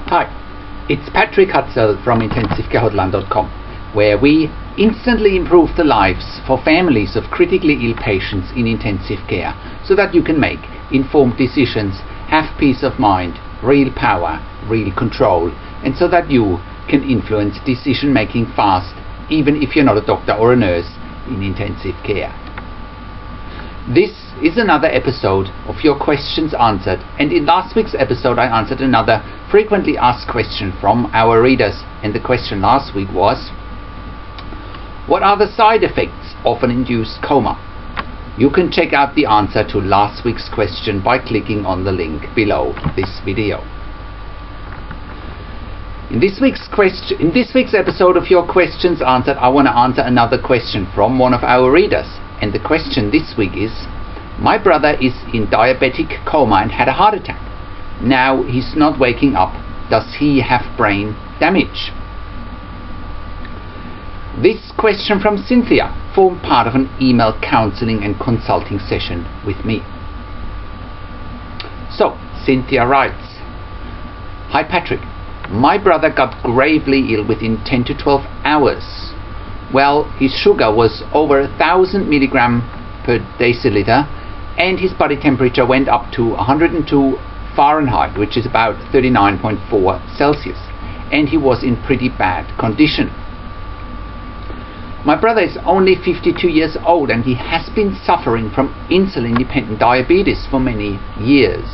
Hi, it's Patrick Hutzel from IntensiveCareHotline.com, where we instantly improve the lives for families of critically ill patients in intensive care so that you can make informed decisions, have peace of mind, real power, real control, and so that you can influence decision making fast, even if you're not a doctor or a nurse in intensive care. This is another episode of Your Questions Answered, and in last week's episode I answered another frequently asked question from our readers, and the question last week was: what are the side effects of an induced coma? You can check out the answer to last week's question by clicking on the link below this video. In this week's episode of Your Questions Answered, I want to answer another question from one of our readers, and the question this week is: my brother is in diabetic coma and had a heart attack. Now he's not waking up. Does he have brain damage? This question from Cynthia formed part of an email counselling and consulting session with me. So, Cynthia writes: hi Patrick, my brother got gravely ill within 10 to 12 hours. Well, his sugar was over 1,000 milligram per deciliter, and his body temperature went up to 102 Fahrenheit, which is about 39.4 Celsius, and he was in pretty bad condition. My brother is only 52 years old, and he has been suffering from insulin-dependent diabetes for many years.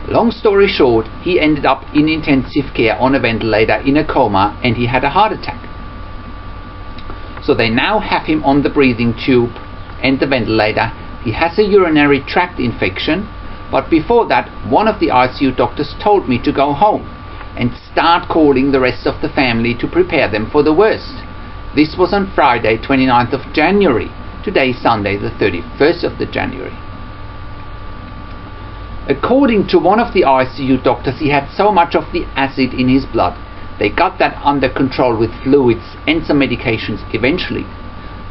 Long story short, he ended up in intensive care on a ventilator in a coma, and he had a heart attack. So they now have him on the breathing tube and the ventilator. He has a urinary tract infection, but before that, one of the ICU doctors told me to go home and start calling the rest of the family to prepare them for the worst. This was on Friday, 29th of January. Today is Sunday, the 31st of January. According to one of the ICU doctors, he had so much of the acid in his blood. They got that under control with fluids and some medications eventually.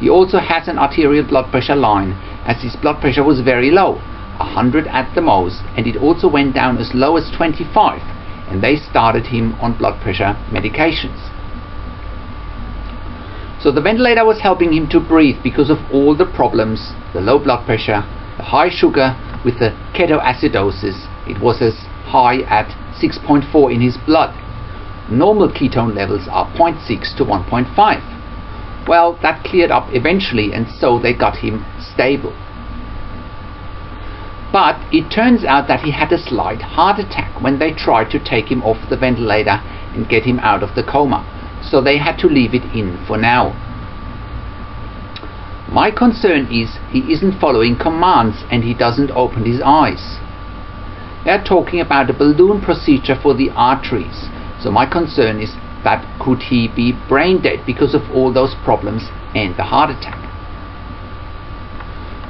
He also has an arterial blood pressure line, as his blood pressure was very low, 100 at the most, and it also went down as low as 25, and they started him on blood pressure medications. So the ventilator was helping him to breathe because of all the problems: the low blood pressure, the high sugar with the ketoacidosis. It was as high at 6.4 in his blood. Normal ketone levels are 0.6 to 1.5. Well, that cleared up eventually, and so they got him stable. But it turns out that he had a slight heart attack when they tried to take him off the ventilator and get him out of the coma, so they had to leave it in for now. My concern is he isn't following commands and he doesn't open his eyes. They're talking about a balloon procedure for the arteries, so my concern is that could he be brain dead because of all those problems and the heart attack.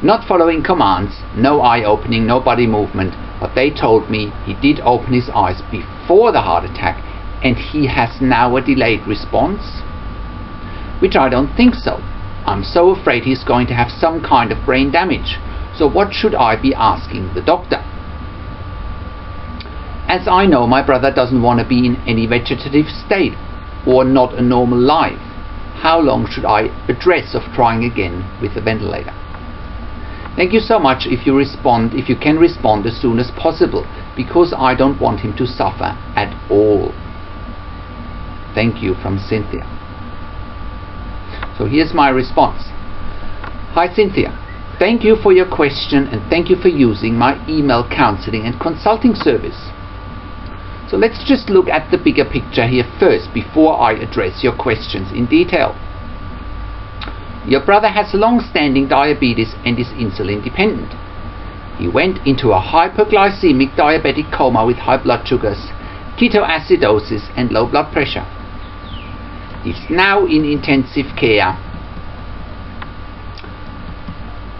Not following commands, no eye opening, no body movement, but they told me he did open his eyes before the heart attack and he has now a delayed response, which I don't think so. I'm so afraid he's going to have some kind of brain damage. So what should I be asking the doctor? As I know, my brother doesn't want to be in any vegetative state or not a normal life. How long should I address of trying again with the ventilator? Thank you so much if you can respond as soon as possible, because I don't want him to suffer at all. Thank you, from Cynthia. So here's my response. Hi Cynthia, thank you for your question and thank you for using my email counseling and consulting service. So let's just look at the bigger picture here first before I address your questions in detail. Your brother has long-standing diabetes and is insulin dependent. He went into a hyperglycemic diabetic coma with high blood sugars, ketoacidosis and low blood pressure. He's now in intensive care.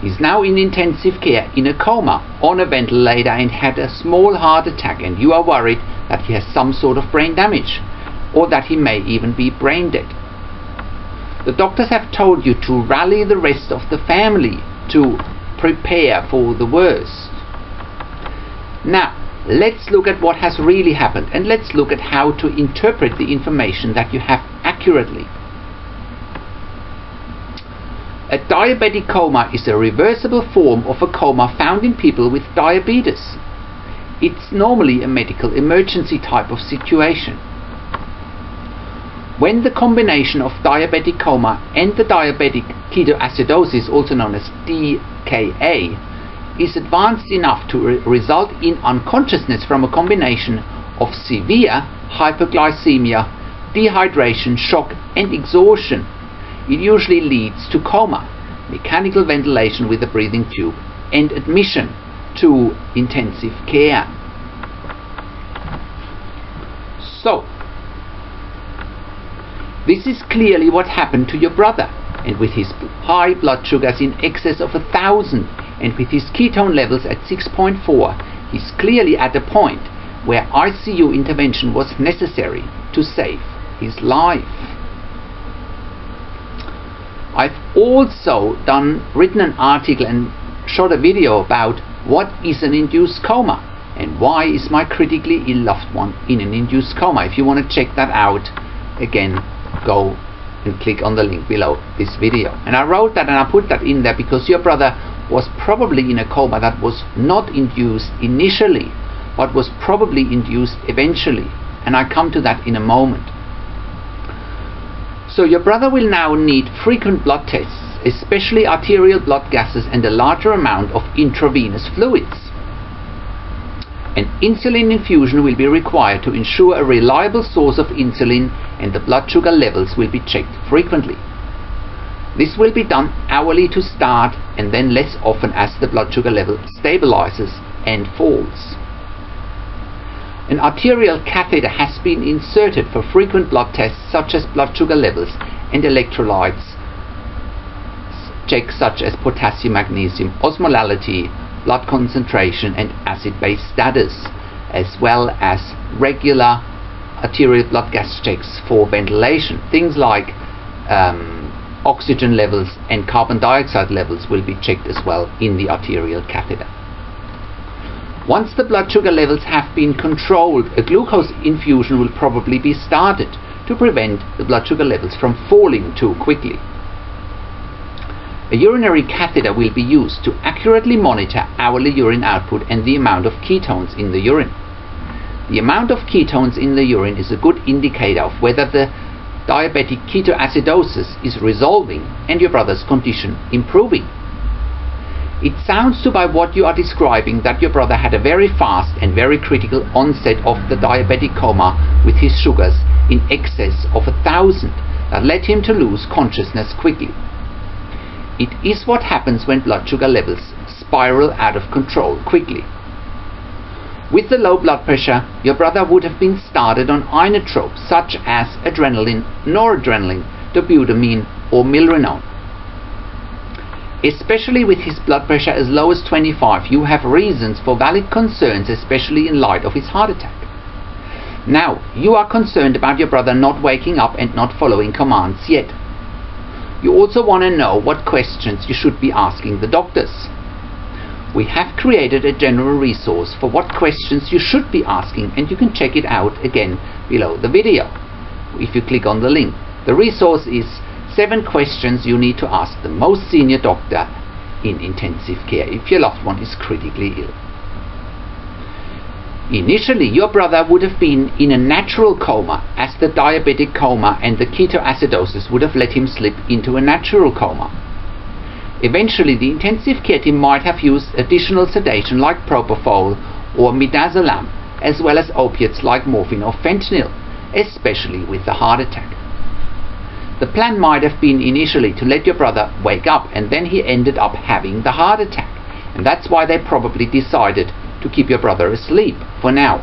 He's now in intensive care in a coma on a ventilator and had a small heart attack, and you are worried that he has some sort of brain damage or that he may even be brain dead. The doctors have told you to rally the rest of the family to prepare for the worst. Now, let's look at what has really happened, and let's look at how to interpret the information that you have accurately. A diabetic coma is a reversible form of a coma found in people with diabetes. It's normally a medical emergency type of situation. When the combination of diabetic coma and the diabetic ketoacidosis, also known as DKA, is advanced enough to result in unconsciousness from a combination of severe hyperglycemia, dehydration, shock and exhaustion, it usually leads to coma, mechanical ventilation with a breathing tube, and admission to intensive care. So, this is clearly what happened to your brother, and with his high blood sugars in excess of 1,000 and with his ketone levels at 6.4, he's clearly at a point where ICU intervention was necessary to save his life. I've also written an article and shot a video about what is an induced coma and why is my critically ill loved one in an induced coma. If you want to check that out, again, go and click on the link below this video. And I wrote that and I put that in there because your brother was probably in a coma that was not induced initially, but was probably induced eventually. And I come to that in a moment. So your brother will now need frequent blood tests, especially arterial blood gases and a larger amount of intravenous fluids. An insulin infusion will be required to ensure a reliable source of insulin, and the blood sugar levels will be checked frequently. This will be done hourly to start and then less often as the blood sugar level stabilizes and falls. An arterial catheter has been inserted for frequent blood tests such as blood sugar levels and electrolytes checks such as potassium, magnesium, osmolality, blood concentration and acid-base status, as well as regular arterial blood gas checks for ventilation. Things like oxygen levels and carbon dioxide levels will be checked as well in the arterial catheter. Once the blood sugar levels have been controlled, a glucose infusion will probably be started to prevent the blood sugar levels from falling too quickly. A urinary catheter will be used to accurately monitor hourly urine output and the amount of ketones in the urine. The amount of ketones in the urine is a good indicator of whether the diabetic ketoacidosis is resolving and your brother's condition improving. It sounds by what you are describing that your brother had a very fast and very critical onset of the diabetic coma with his sugars in excess of 1,000 that led him to lose consciousness quickly. It is what happens when blood sugar levels spiral out of control quickly. With the low blood pressure, your brother would have been started on inotropes such as adrenaline, noradrenaline, dobutamine or milrinone. Especially with his blood pressure as low as 25, you have reasons for valid concerns, especially in light of his heart attack. Now, you are concerned about your brother not waking up and not following commands yet. You also want to know what questions you should be asking the doctors. We have created a general resource for what questions you should be asking, and you can check it out again below the video if you click on the link. The resource is 7 questions you need to ask the most senior doctor in intensive care if your loved one is critically ill. Initially, your brother would have been in a natural coma, as the diabetic coma and the ketoacidosis would have let him slip into a natural coma. Eventually, the intensive care team might have used additional sedation like propofol or midazolam, as well as opiates like morphine or fentanyl, especially with the heart attack. The plan might have been initially to let your brother wake up, and then he ended up having the heart attack, and that's why they probably decided to keep your brother asleep for now.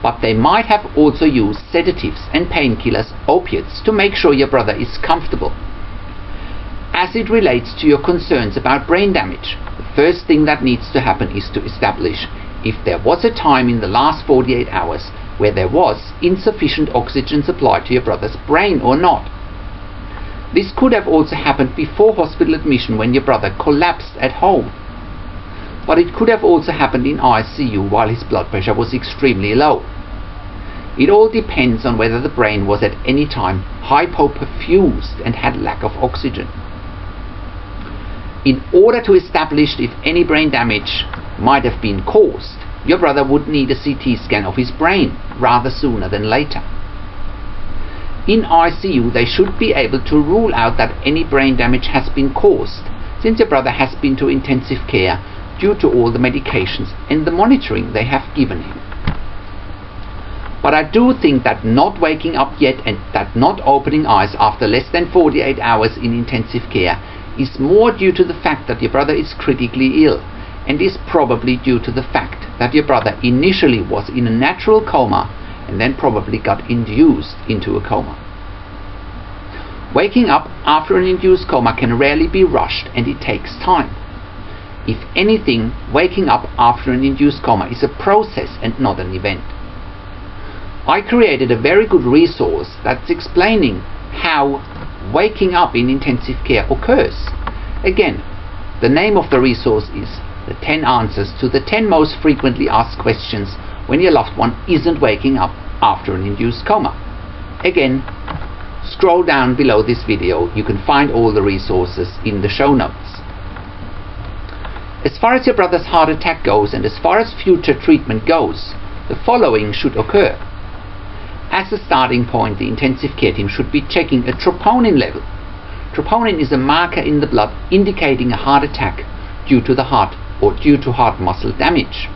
But they might have also used sedatives and painkillers, opiates, to make sure your brother is comfortable. As it relates to your concerns about brain damage, the first thing that needs to happen is to establish if there was a time in the last 48 hours where there was insufficient oxygen supply to your brother's brain or not. This could have also happened before hospital admission when your brother collapsed at home. but it could have also happened in ICU while his blood pressure was extremely low. It all depends on whether the brain was at any time hypoperfused and had lack of oxygen. In order to establish if any brain damage might have been caused, your brother would need a CT scan of his brain rather sooner than later. In ICU, they should be able to rule out that any brain damage has been caused, since your brother has been to intensive care due to all the medications and the monitoring they have given him. But I do think that not waking up yet and that not opening eyes after less than 48 hours in intensive care is more due to the fact that your brother is critically ill, and is probably due to the fact that your brother initially was in a natural coma and then probably got induced into a coma. Waking up after an induced coma can rarely be rushed, and it takes time. If anything, waking up after an induced coma is a process and not an event. I created a very good resource that's explaining how waking up in intensive care occurs. Again, the name of the resource is the 10 answers to the 10 most frequently asked questions when your loved one isn't waking up after an induced coma. Again, scroll down below this video. You can find all the resources in the show notes. As far as your brother's heart attack goes, and as far as future treatment goes, the following should occur. As a starting point, the intensive care team should be checking a troponin level. Troponin is a marker in the blood indicating a heart attack due to the heart or due to heart muscle damage.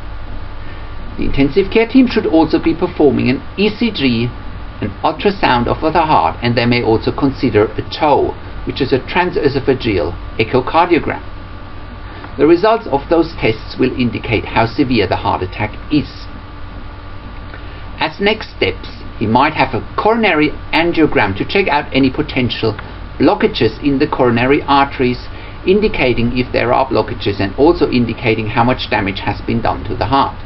The intensive care team should also be performing an ECG, an ultrasound of the heart, and they may also consider a TOE, which is a transesophageal echocardiogram. The results of those tests will indicate how severe the heart attack is. As next steps, he might have a coronary angiogram to check out any potential blockages in the coronary arteries, indicating if there are blockages and also indicating how much damage has been done to the heart.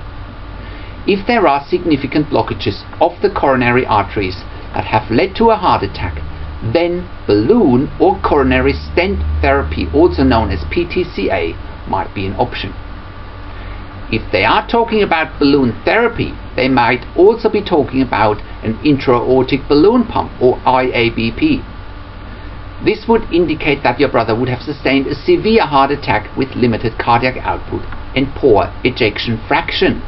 If there are significant blockages of the coronary arteries that have led to a heart attack, then balloon or coronary stent therapy, also known as PTCA, might be an option. If they are talking about balloon therapy, they might also be talking about an intra-aortic balloon pump, or IABP. This would indicate that your brother would have sustained a severe heart attack with limited cardiac output and poor ejection fraction.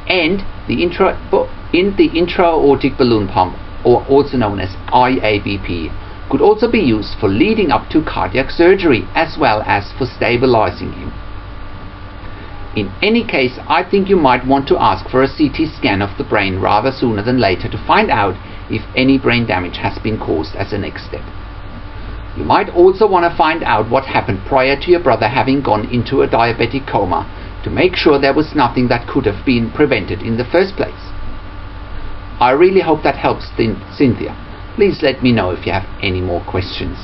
And the intra-aortic balloon pump, or also known as IABP, could also be used for leading up to cardiac surgery as well as for stabilizing him. In any case, I think you might want to ask for a CT scan of the brain rather sooner than later to find out if any brain damage has been caused as a next step. You might also want to find out what happened prior to your brother having gone into a diabetic coma to make sure there was nothing that could have been prevented in the first place. I really hope that helps, Cynthia. Please let me know if you have any more questions.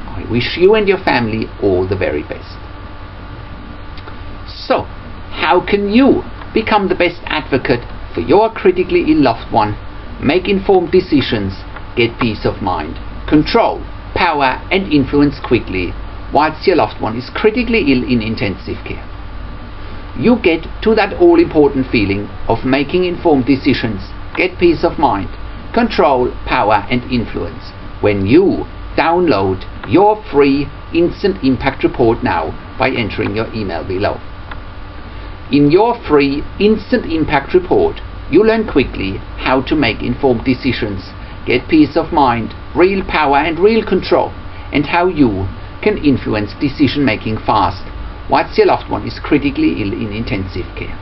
I wish you and your family all the very best. So, how can you become the best advocate for your critically ill loved one, make informed decisions, get peace of mind, control, power and influence quickly whilst your loved one is critically ill in intensive care? You get to that all-important feeling of making informed decisions, get peace of mind, control, power and influence when you download your free instant impact report now by entering your email below. In your free instant impact report, you learn quickly how to make informed decisions, get peace of mind, real power and real control, and how you can influence decision making fast whilst your loved one is critically ill in intensive care.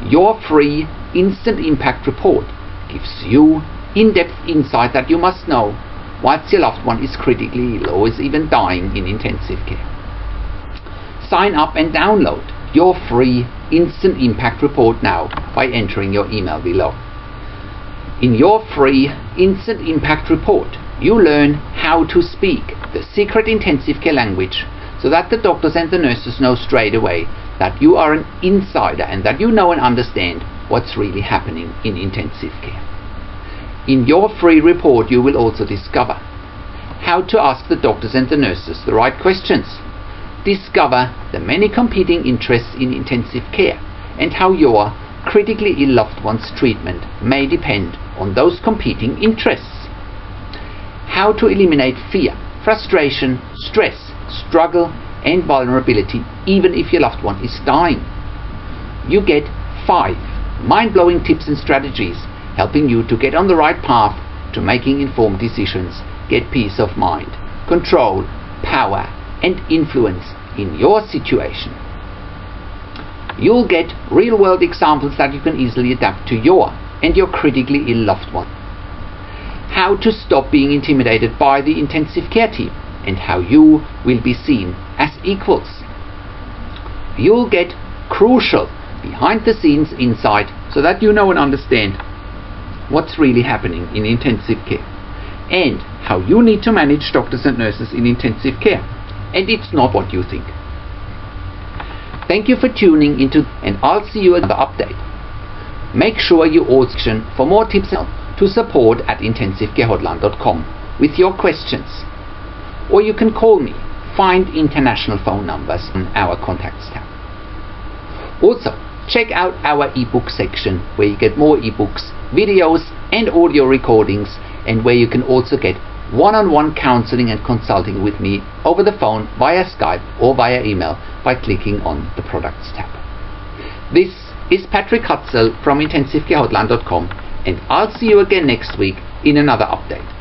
Your free instant impact report gives you in-depth insight that you must know whilst your loved one is critically ill or is even dying in intensive care. Sign up and download your free instant impact report now by entering your email below. In your free instant impact report, you learn how to speak the secret intensive care language so that the doctors and the nurses know straight away that you are an insider and that you know and understand what's really happening in intensive care. In your free report, you will also discover how to ask the doctors and the nurses the right questions, discover the many competing interests in intensive care and how your critically ill loved one's treatment may depend on those competing interests. How to eliminate fear, frustration, stress, struggle and vulnerability even if your loved one is dying. You get 5 mind-blowing tips and strategies helping you to get on the right path to making informed decisions, get peace of mind, control, power and influence in your situation. You'll get real-world examples that you can easily adapt to your and your critically ill loved one. How to stop being intimidated by the intensive care team and how you will be seen as equals. You'll get crucial behind-the-scenes insight so that you know and understand what's really happening in intensive care and how you need to manage doctors and nurses in intensive care, and it's not what you think. Thank you for tuning into, and I'll see you at the update. Make sure you also for more tips to support at intensivecarehotline.com with your questions, or you can call me. Find international phone numbers on our contacts tab. Also, check out our ebook section where you get more ebooks, videos and audio recordings, and where you can also get one-on-one counselling and consulting with me over the phone, via Skype or via email by clicking on the products tab. This is Patrick Hutzel from intensivecarehotline.com, and I'll see you again next week in another update.